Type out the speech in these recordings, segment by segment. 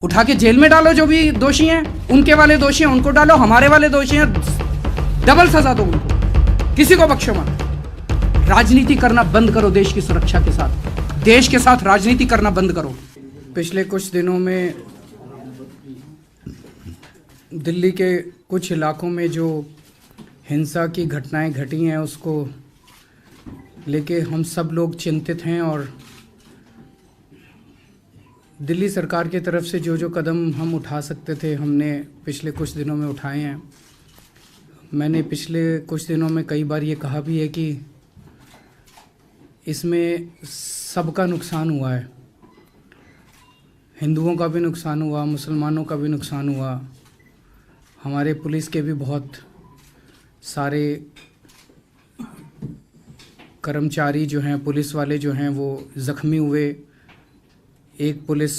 उठा के जेल में डालो, जो भी दोषी हैं, उनके वाले दोषी हैं उनको डालो, हमारे वाले दोषी हैं डबल सजा दो उनको, किसी को बख्शो मत। राजनीति करना बंद करो, देश की सुरक्षा के साथ, देश के साथ राजनीति करना बंद करो। पिछले कुछ दिनों में दिल्ली के कुछ इलाकों में जो हिंसा की घटनाएं घटी हैं उसको लेके हम सब लोग चिंतित हैं, और दिल्ली सरकार की तरफ से जो कदम हम उठा सकते थे हमने पिछले कुछ दिनों में उठाए हैं। मैंने पिछले कुछ दिनों में कई बार ये कहा भी है कि इसमें सबका नुकसान हुआ है, हिंदुओं का भी नुकसान हुआ, मुसलमानों का भी नुकसान हुआ, हमारे पुलिस के भी बहुत सारे कर्मचारी जो हैं, पुलिस वाले जो हैं वो ज़ख्मी हुए। एक पुलिस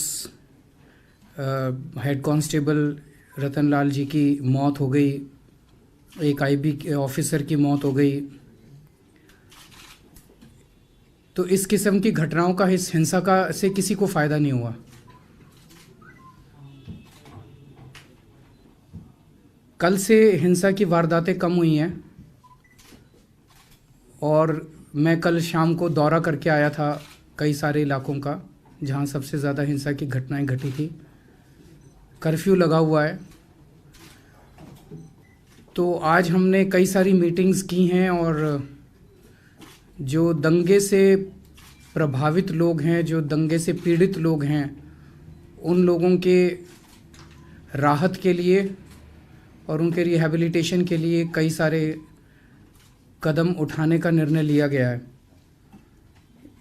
हेड कांस्टेबल रतनलाल जी की मौत हो गई, एक आईबी ऑफिसर की मौत हो गई। तो इस किस्म की घटनाओं का, इस हिंसा का से किसी को फ़ायदा नहीं हुआ। कल से हिंसा की वारदातें कम हुई हैं, और मैं कल शाम को दौरा करके आया था कई सारे इलाकों का जहां सबसे ज़्यादा हिंसा की घटनाएं घटी थी। कर्फ्यू लगा हुआ है, तो आज हमने कई सारी मीटिंग्स की हैं, और जो दंगे से प्रभावित लोग हैं, जो दंगे से पीड़ित लोग हैं, उन लोगों के राहत के लिए और उनके रिहैबिलिटेशन के लिए कई सारे कदम उठाने का निर्णय लिया गया है।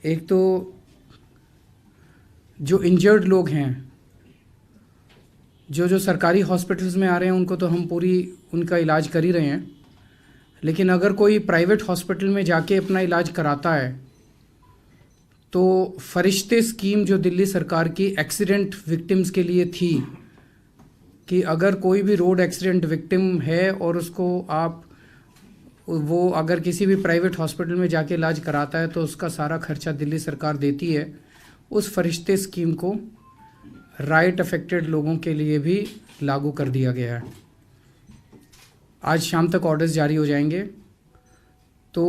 एक तो जो इंजर्ड लोग हैं, जो सरकारी हॉस्पिटल्स में आ रहे हैं, उनको तो हम पूरी उनका इलाज कर ही रहे हैं, लेकिन अगर कोई प्राइवेट हॉस्पिटल में जाके अपना इलाज कराता है तो फरिश्ते स्कीम जो दिल्ली सरकार की एक्सीडेंट विक्टिम्स के लिए थी कि अगर कोई भी रोड एक्सीडेंट विक्टिम है और उसको वो अगर किसी भी प्राइवेट हॉस्पिटल में जाके इलाज कराता है तो उसका सारा खर्चा दिल्ली सरकार देती है। उस फरिश्ते स्कीम को राइट अफेक्टेड लोगों के लिए भी लागू कर दिया गया है। आज शाम तक ऑर्डर्स जारी हो जाएंगे। तो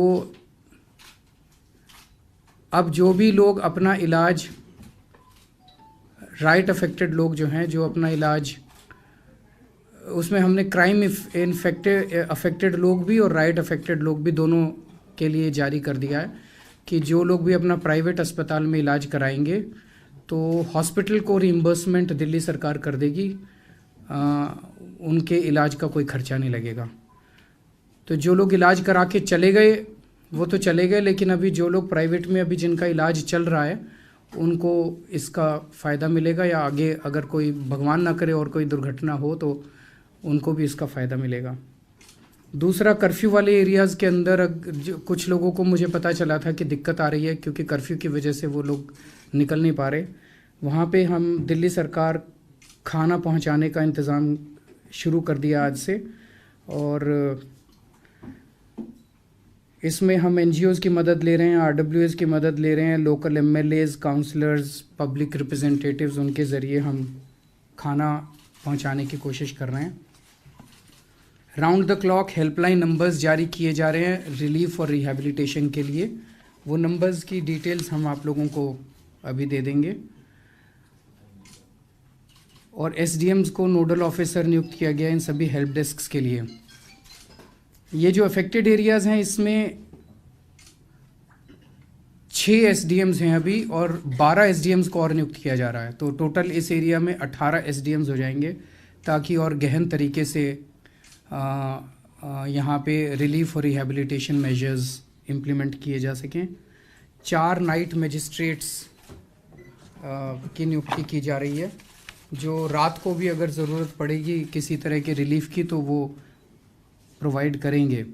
अब जो भी लोग अपना इलाज, राइट अफेक्टेड लोग जो हैं, जो अपना इलाज, उसमें हमने क्राइम अफेक्टेड लोग भी और राइट अफेक्टेड लोग भी दोनों के लिए जारी कर दिया है कि जो लोग भी अपना प्राइवेट अस्पताल में इलाज कराएंगे तो हॉस्पिटल को रिइंबर्समेंट दिल्ली सरकार कर देगी, उनके इलाज का कोई खर्चा नहीं लगेगा। तो जो लोग इलाज करा के चले गए वो तो चले गए, लेकिन अभी जो लोग प्राइवेट में अभी जिनका इलाज चल रहा है उनको इसका फ़ायदा मिलेगा, या आगे अगर कोई भगवान ना करे और कोई दुर्घटना हो तो उनको भी इसका फ़ायदा मिलेगा। दूसरा, कर्फ्यू वाले एरियाज़ के अंदर कुछ लोगों को मुझे पता चला था कि दिक्कत आ रही है क्योंकि कर्फ्यू की वजह से वो लोग निकल नहीं पा रहे। वहाँ पे हम दिल्ली सरकार खाना पहुँचाने का इंतज़ाम शुरू कर दिया आज से, और इसमें हम NGOs की मदद ले रहे हैं, RWAs की मदद ले रहे हैं, local MLAs, councillors, public representatives, उनके ज़रिए हम खाना पहुँचाने की कोशिश कर रहे हैं। Round the clock helpline numbers जारी किए जा रहे हैं रिलीफ और रिहैबिलिटेशन के लिए। वो नंबर्स की डिटेल्स हम आप लोगों को अभी दे देंगे। और SDMs को नोडल ऑफिसर नियुक्त किया गया इन सभी हेल्प डेस्क्स के लिए। ये जो अफेक्टेड एरियाज़ हैं इसमें 6 SDMs हैं अभी, और 12 SDMs को और नियुक्त किया जा रहा है। तो टोटल इस एरिया में 18 SDMs हो जाएंगे, ताकि और गहन तरीके से यहाँ पे रिलीफ और रिहैबिलिटेशन मेजर्स इम्प्लीमेंट किए जा सकें। 4 नाइट मजिस्ट्रेट्स की नियुक्ति की जा रही है, जो रात को भी अगर ज़रूरत पड़ेगी किसी तरह के रिलीफ की तो वो प्रोवाइड करेंगे।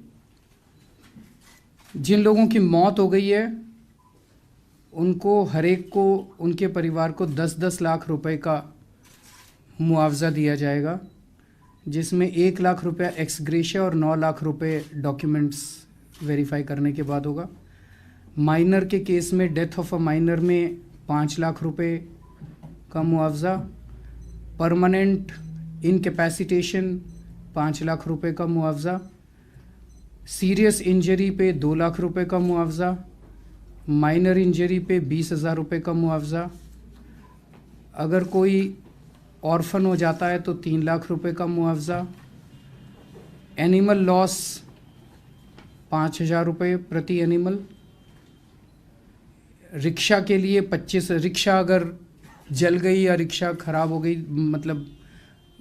जिन लोगों की मौत हो गई है उनको हर एक को, उनके परिवार को 10-10 लाख रुपए का मुआवजा दिया जाएगा, जिसमें 1 लाख रुपया एक्स ग्रेशिया और 9 लाख रुपए डॉक्यूमेंट्स वेरीफाई करने के बाद होगा। माइनर के केस में, डेथ ऑफ अ माइनर में 5 लाख रुपए का मुआवजा, परमानेंट इनकैपेसिटेशन 5 लाख रुपए का मुआवज़ा, सीरियस इंजरी पे 2 लाख रुपए का मुआवज़ा, माइनर इंजरी पे 20,000 रुपये का मुआवज़ा, अगर कोई ऑर्फन हो जाता है तो 3 लाख रुपए का मुआवज़ा, एनिमल लॉस 5,000 रुपये प्रति एनिमल, रिक्शा के लिए 25, रिक्शा अगर जल गई या रिक्शा ख़राब हो गई मतलब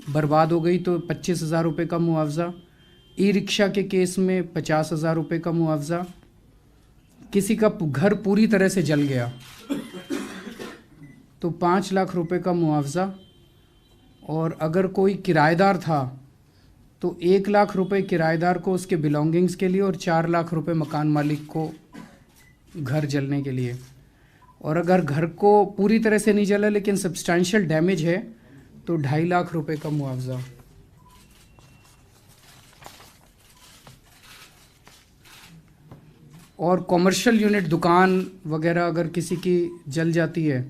बर्बाद हो गई तो 25,000 रुपये का मुआवज़ा, ई रिक्शा के केस में 50,000 रुपये का मुआवज़ा, किसी का घर पूरी तरह से जल गया तो 5 लाख रुपए का मुआवज़ा, और अगर कोई किराएदार था तो 1 लाख रुपए किराएदार को उसके बिलोंगिंग्स के लिए और 4 लाख रुपए मकान मालिक को घर जलने के लिए। और अगर घर को पूरी तरह से नहीं जला लेकिन सब्सटैंशियल डैमेज है तो 2.5 लाख रुपए का मुआवज़ा। और कॉमर्शियल यूनिट दुकान वगैरह अगर किसी की जल जाती है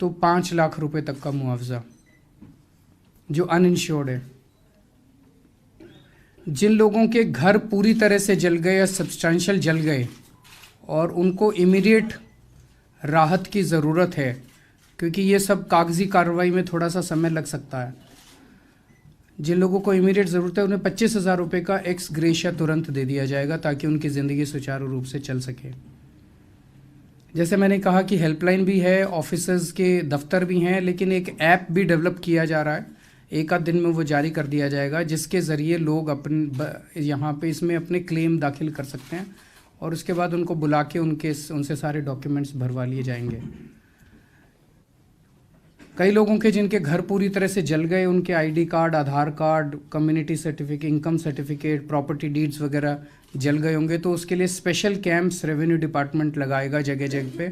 तो 5 लाख रुपए तक का मुआवज़ा जो अनइंश्योर्ड है। जिन लोगों के घर पूरी तरह से जल गए या सब्सटैंशियल जल गए और उनको इमीडिएट राहत की ज़रूरत है, क्योंकि ये सब कागज़ी कार्रवाई में थोड़ा सा समय लग सकता है, जिन लोगों को इमीडिएट ज़रूरत है उन्हें 25,000 रुपये का एक्स ग्रेशिया तुरंत दे दिया जाएगा ताकि उनकी ज़िंदगी सुचारू रूप से चल सके। जैसे मैंने कहा कि हेल्पलाइन भी है, ऑफिसर्स के दफ्तर भी हैं, लेकिन एक ऐप भी डेवलप किया जा रहा है, एक आध दिन में वो जारी कर दिया जाएगा, जिसके ज़रिए लोग अपने यहाँ पे इसमें अपने क्लेम दाखिल कर सकते हैं और उसके बाद उनको बुला के उनसे सारे डॉक्यूमेंट्स भरवा लिए जाएंगे। कई लोगों के जिनके घर पूरी तरह से जल गए, उनके ID card, Aadhaar card, community certificate, income certificate, property deeds वगैरह जल गए होंगे, तो उसके लिए स्पेशल कैंप्स रेवेन्यू डिपार्टमेंट लगाएगा जगह जगह पे,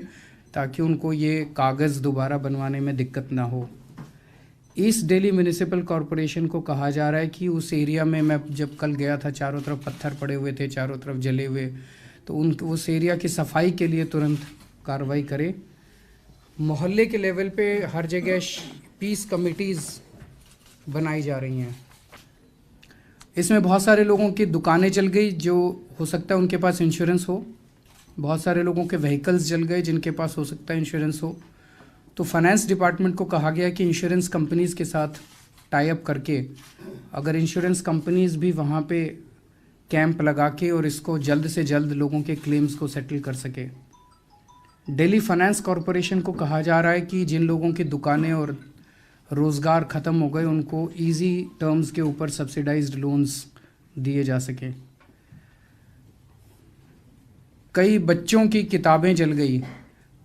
ताकि उनको ये कागज़ दोबारा बनवाने में दिक्कत ना हो। ईस्ट दिल्ली म्यूनिसिपल कॉरपोरेशन को कहा जा रहा है कि उस एरिया में, मैं जब कल गया था, चारों तरफ पत्थर पड़े हुए थे, चारों तरफ जले हुए, तो उस एरिया की सफाई के लिए तुरंत कार्रवाई करे। मोहल्ले के लेवल पे हर जगह पीस कमिटीज़ बनाई जा रही हैं। इसमें बहुत सारे लोगों की दुकानें जल गई जो हो सकता है उनके पास इंश्योरेंस हो, बहुत सारे लोगों के व्हीकल्स जल गए जिनके पास हो सकता है इंश्योरेंस हो। तो फाइनेंस डिपार्टमेंट को कहा गया कि इंश्योरेंस कंपनीज़ के साथ टाई अप करके अगर इंश्योरेंस कंपनीज़ भी वहाँ पे कैंप लगा के और इसको जल्द से जल्द लोगों के क्लेम्स को सेटल कर सके। दिल्ली फाइनेंस कॉरपोरेशन को कहा जा रहा है कि जिन लोगों की दुकानें और रोज़गार ख़त्म हो गए उनको इजी टर्म्स के ऊपर सब्सिडाइज्ड लोन्स दिए जा सकें। कई बच्चों की किताबें जल गई,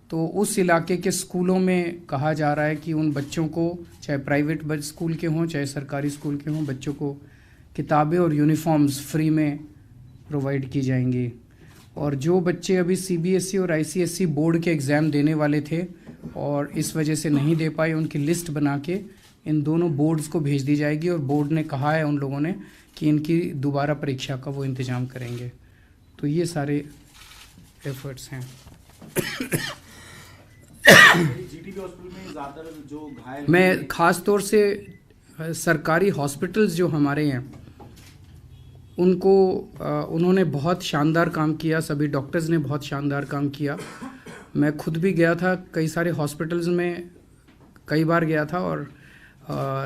तो उस इलाके के स्कूलों में कहा जा रहा है कि उन बच्चों को, चाहे प्राइवेट स्कूल के हों चाहे सरकारी स्कूल के हों, बच्चों को किताबें और यूनिफॉर्म्स फ्री में प्रोवाइड की जाएंगी। और जो बच्चे अभी सीबीएसई और आईसीएसई बोर्ड के एग्ज़ाम देने वाले थे और इस वजह से नहीं दे पाए, उनकी लिस्ट बना के इन दोनों बोर्ड्स को भेज दी जाएगी और बोर्ड ने कहा है उन लोगों ने कि इनकी दोबारा परीक्षा का वो इंतज़ाम करेंगे। तो ये सारे एफर्ट्स हैं। जीटीबी हॉस्पिटल में ज़्यादातर जो घायल, मैं ख़ास तौर से सरकारी हॉस्पिटल्स जो हमारे हैं उनको उन्होंने बहुत शानदार काम किया, सभी डॉक्टर्स ने बहुत शानदार काम किया। मैं खुद भी गया था, कई सारे हॉस्पिटल्स में कई बार गया था और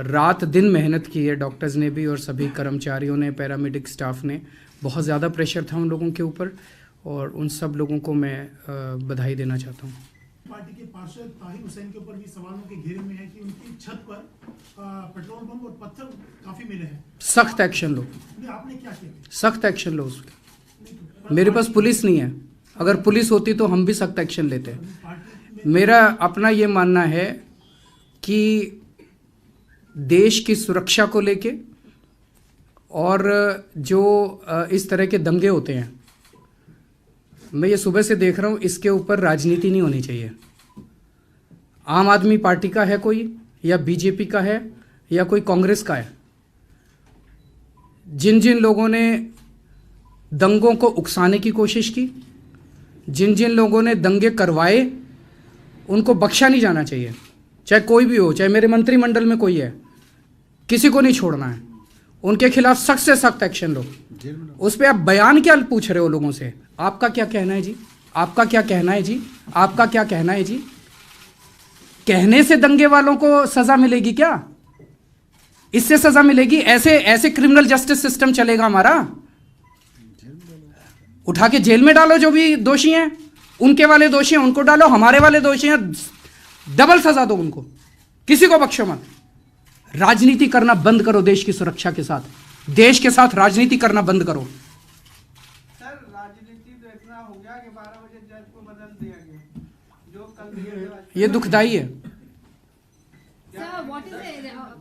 रात दिन मेहनत की है डॉक्टर्स ने भी और सभी कर्मचारियों ने, पैरामेडिक स्टाफ ने। बहुत ज़्यादा प्रेशर था उन लोगों के ऊपर और उन सब लोगों को मैं बधाई देना चाहता हूँ। पार्टी के पार्षद ताहिर हुसैन के ऊपर भी सवालों के घेरे में है कि उनकी छत पर पेट्रोल बम और पत्थर काफी मिले हैं। सख्त एक्शन लो। आपने क्या किया? सख्त एक्शन लो उस पर। मेरे पास पुलिस नहीं है, अगर पुलिस होती तो हम भी सख्त एक्शन लेते। मेरा अपना ये मानना है कि देश की सुरक्षा को लेके और जो इस तरह के दंगे होते हैं, मैं ये सुबह से देख रहा हूँ, इसके ऊपर राजनीति नहीं होनी चाहिए। आम आदमी पार्टी का है कोई, या बीजेपी का है, या कोई कांग्रेस का है। जिन जिन लोगों ने दंगों को उकसाने की कोशिश की, जिन जिन लोगों ने दंगे करवाए, उनको बख्शा नहीं जाना चाहिए, चाहे कोई भी हो, चाहे मेरे मंत्रिमंडल में कोई है, किसी को नहीं छोड़ना है। उनके खिलाफ सख्त से सख्त एक्शन लो। उस पर आप बयान क्या पूछ रहे हो लोगों से? आपका क्या कहना है जी? आपका क्या कहना है जी? आपका क्या कहना है जी? कहने से दंगे वालों को सजा मिलेगी क्या? इससे सजा मिलेगी? ऐसे ऐसे क्रिमिनल जस्टिस सिस्टम चलेगा हमारा? उठा के जेल में डालो जो भी दोषी हैं, उनके वाले दोषी हैं उनको डालो, हमारे वाले दोषी हैं डबल सजा दो उनको, किसी को बख्शो मत। राजनीति करना बंद करो देश की सुरक्षा के साथ, देश के साथ राजनीति करना बंद करो। सर राजनीति तो इतना हो गया कि 12 बजे जज को बदल दिया गया, जो कल ये दुखदाई है। Sir, what is the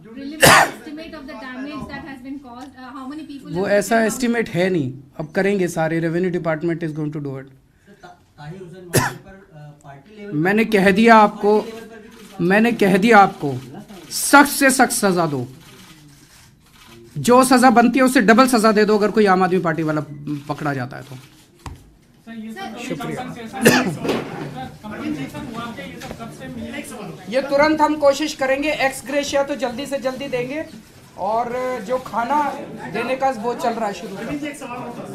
preliminary estimate of the damage that has been caused? How many people? वो have ऐसा been एस्टिमेट है नहीं, अब करेंगे सारे, revenue department is going to do it. Tahir Hussain मौके पर पार्टी लेवल मैंने कह दिया आपको, मैंने कह दिया आपको, सख्त से सख्त सजा दो, जो सजा बनती है उससे डबल सजा दे दो अगर कोई आम आदमी पार्टी वाला पकड़ा जाता है तो। ये तुरंत हम कोशिश करेंगे, एक्स ग्रेशिया तो जल्दी से जल्दी देंगे, और जो खाना देने का वो चल रहा है शुरू से। एक सवाल होता है